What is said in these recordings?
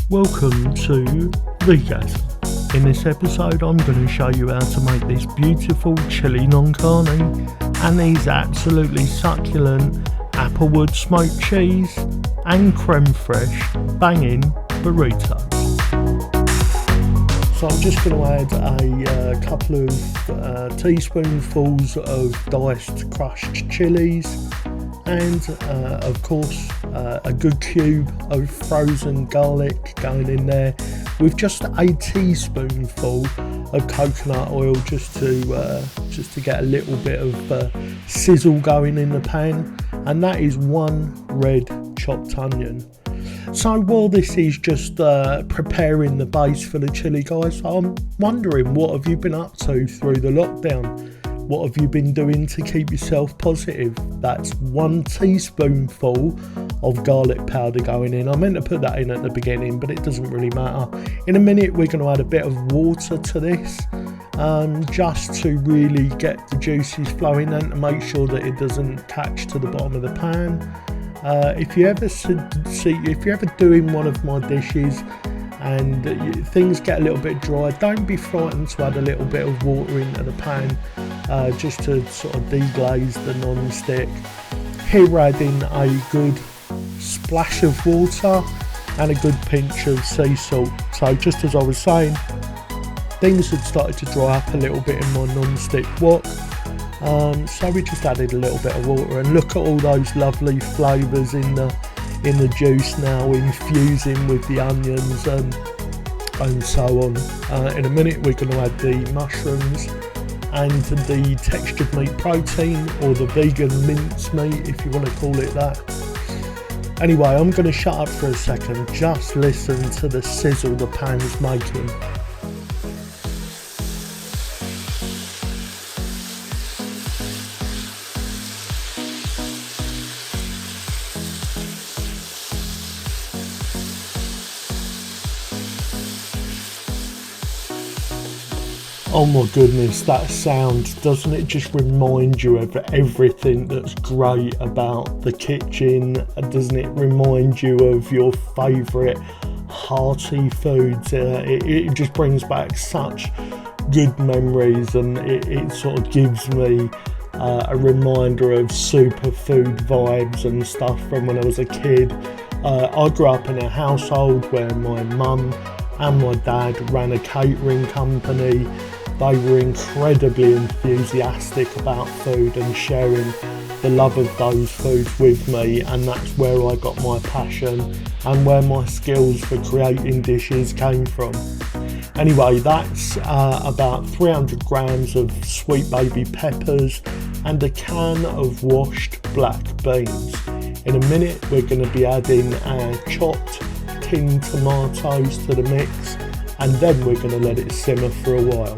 Welcome to Vegasm. In this episode I'm going to show you how to make this beautiful chili non carni and these absolutely succulent applewood smoked cheese and creme fraiche banging burritos. So I'm just going to add a couple of teaspoonfuls of diced crushed chilies and of course a good cube of frozen garlic going in there with just a teaspoonful of coconut oil just to get a little bit of sizzle going in the pan, and that is one red chopped onion. So while this is just preparing the base for the chili, guys, I'm wondering, what have you been up to through the lockdown? What have you been doing to keep yourself positive? That's 1 teaspoonful of garlic powder going in. I meant to put that in at the beginning, but it doesn't really matter. In a minute, we're going to add a bit of water to this, just to really get the juices flowing and to make sure that it doesn't catch to the bottom of the pan. If you're ever doing one of my dishes and things get a little bit dry, don't be frightened to add a little bit of water into the pan, just to sort of deglaze the non-stick. Here we're adding a good splash of water and a good pinch of sea salt. So just as I was saying, things had started to dry up a little bit in my non-stick wok, so we just added a little bit of water, and look at all those lovely flavours in the juice now, infusing with the onions and so on. In a minute we're going to add the mushrooms and the textured meat protein, or the vegan mince meat if you want to call it that. Anyway, I'm going to shut up for a second, just listen to the sizzle the pan's making. Oh my goodness, that sound, doesn't it just remind you of everything that's great about the kitchen? Doesn't it remind you of your favourite hearty foods? It just brings back such good memories, and it sort of gives me a reminder of superfood vibes and stuff from when I was a kid. I grew up in a household where my mum and my dad ran a catering company. They were incredibly enthusiastic about food and sharing the love of those foods with me, and that's where I got my passion and where my skills for creating dishes came from. Anyway, that's about 300 grams of sweet baby peppers and a can of washed black beans. In a minute we're going to be adding our chopped king tomatoes to the mix, and then we're going to let it simmer for a while.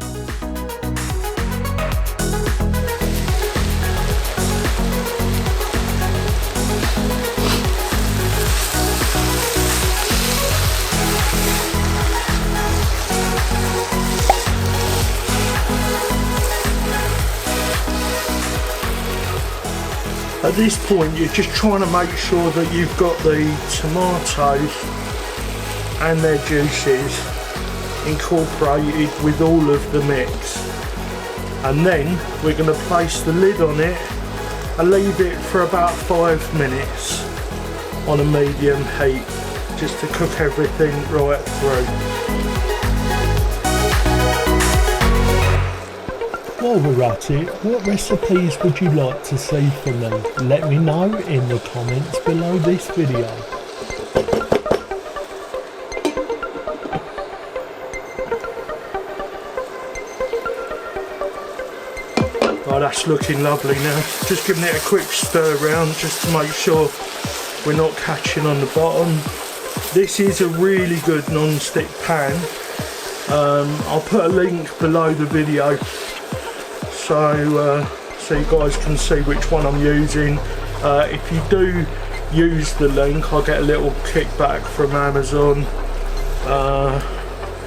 At this point you're just trying to make sure that you've got the tomatoes and their juices incorporated with all of the mix, and then we're going to place the lid on it and leave it for about 5 minutes on a medium heat, just to cook everything right through. While we're at it, what recipes would you like to see from me? Let me know in the comments below this video. Oh, that's looking lovely now. Just giving it a quick stir around just to make sure we're not catching on the bottom. This is a really good non-stick pan. I'll put a link below the video so you guys can see which one I'm using. If you do use the link, I'll get a little kickback from Amazon.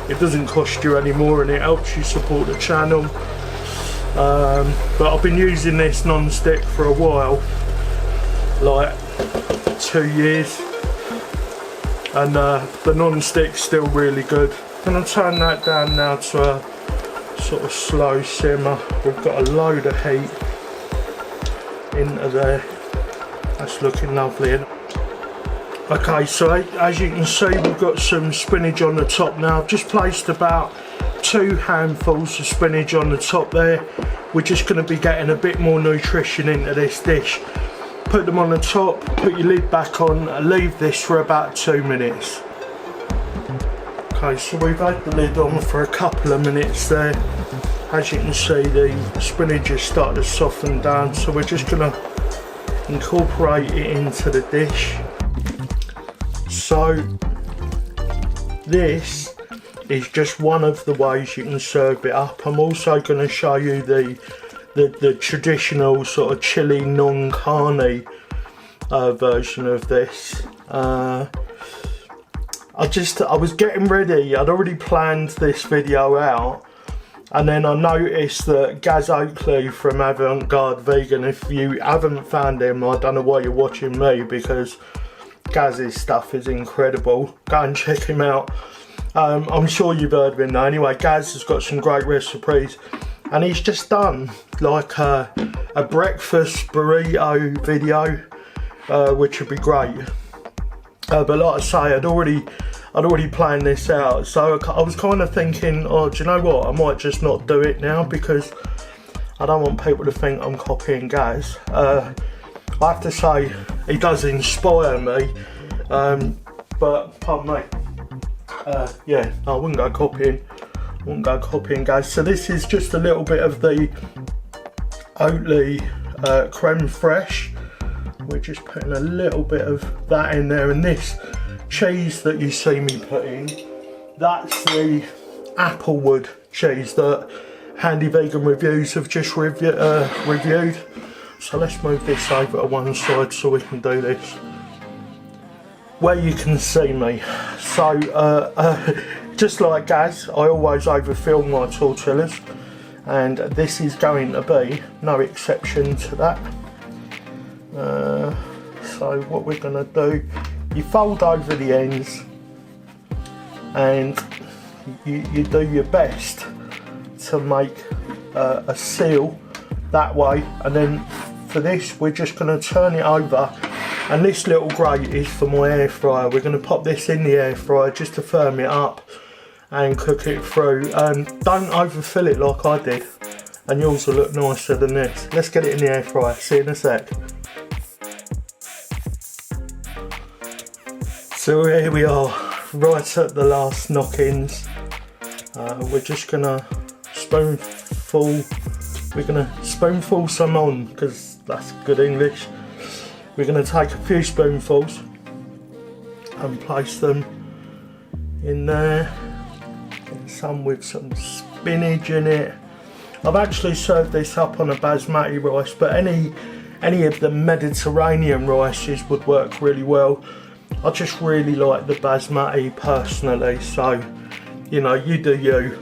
It doesn't cost you any more and it helps you support the channel. But I've been using this non-stick for a while, like 2 years, and the non-stick's still really good. I'm going to turn that down now to a sort of slow simmer. We've got a load of heat into there. That's looking lovely. Okay, so as you can see, we've got some spinach on the top now. I've just placed about 2 handfuls of spinach on the top there. We're just going to be getting a bit more nutrition into this dish. Put them on the top, put your lid back on, and leave this for about 2 minutes. Okay, so we've had the lid on for a couple of minutes there. As you can see, the spinach has started to soften down, so we're just going to incorporate it into the dish. So this is just one of the ways you can serve it up. I'm also going to show you the traditional sort of Chilli Non Carni version of this. I was getting ready, I'd already planned this video out, and then I noticed that Gaz Oakley from Avant Garde Vegan, if you haven't found him, I don't know why you're watching me, because Gaz's stuff is incredible. Go and check him out. I'm sure you've heard of him now. Anyway, Gaz has got some great recipes, and he's just done like a breakfast burrito video, which would be great. But like I say, I'd already planned this out, so I was kind of thinking, oh, do you know what? I might just not do it now, because I don't want people to think I'm copying Gaz. I have to say, he does inspire me, but pardon me. Yeah, I wouldn't go copying Gaz. So this is just a little bit of the Oatly creme fraiche. We're just putting a little bit of that in there, and this cheese that you see me put in, that's the applewood cheese that Handy Vegan Reviews have just reviewed. So let's move this over to one side so we can do this where you can see me. So just like Gaz, I always overfill my tortillas, and this is going to be no exception to that. So what we're going to do, you fold over the ends, and you do your best to make a seal that way, and then for this we're just going to turn it over, and this little grate is for my air fryer. We're going to pop this in the air fryer just to firm it up and cook it through. Don't overfill it like I did, and yours will look nicer than this. Let's get it in the air fryer, see you in a sec. So here we are, right at the last knock-ins. We're just gonna spoonful some on, because that's good English. We're gonna take a few spoonfuls and place them in there, and some with some spinach in it. I've actually served this up on a basmati rice, but any of the Mediterranean rices would work really well. I just really like the basmati personally, so you know, you do you.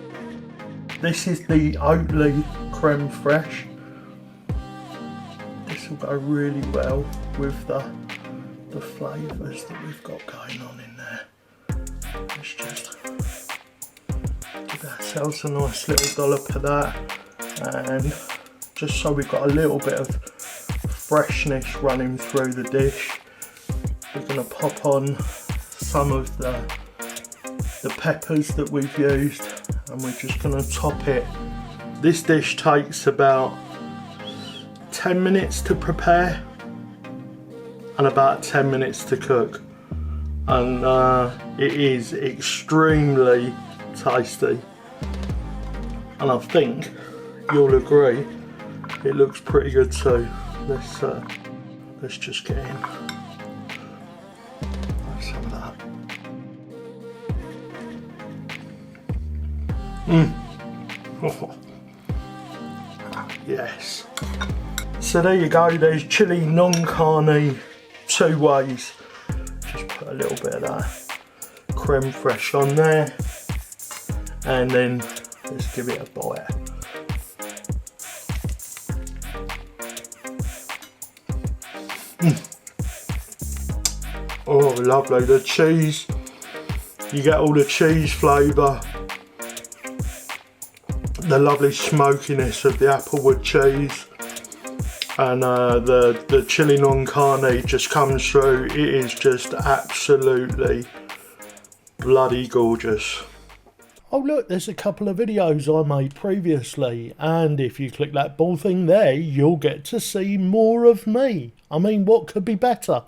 This is the Oatly creme fraiche. This will go really well with the flavours that we've got going on in there. Let's just give ourselves a nice little dollop of that, and just so we've got a little bit of freshness running through the dish, we're going to pop on some of the peppers that we've used, and we're just going to top it. This dish takes about 10 minutes to prepare and about 10 minutes to cook, and it is extremely tasty, and I think you'll agree it looks pretty good too. Let's just get in some of that. Oh. Yes. So there you go, there's Chilli Non Carni 2 ways. Just put a little bit of that creme fraiche on there, and then let's give it a bite. Oh, lovely. The cheese You get all the cheese flavour, the lovely smokiness of the applewood cheese, and the chili non carne just comes through. It is just absolutely bloody gorgeous. Oh look, there's a couple of videos I made previously, and if you click that ball thing there, you'll get to see more of me. I mean, what could be better?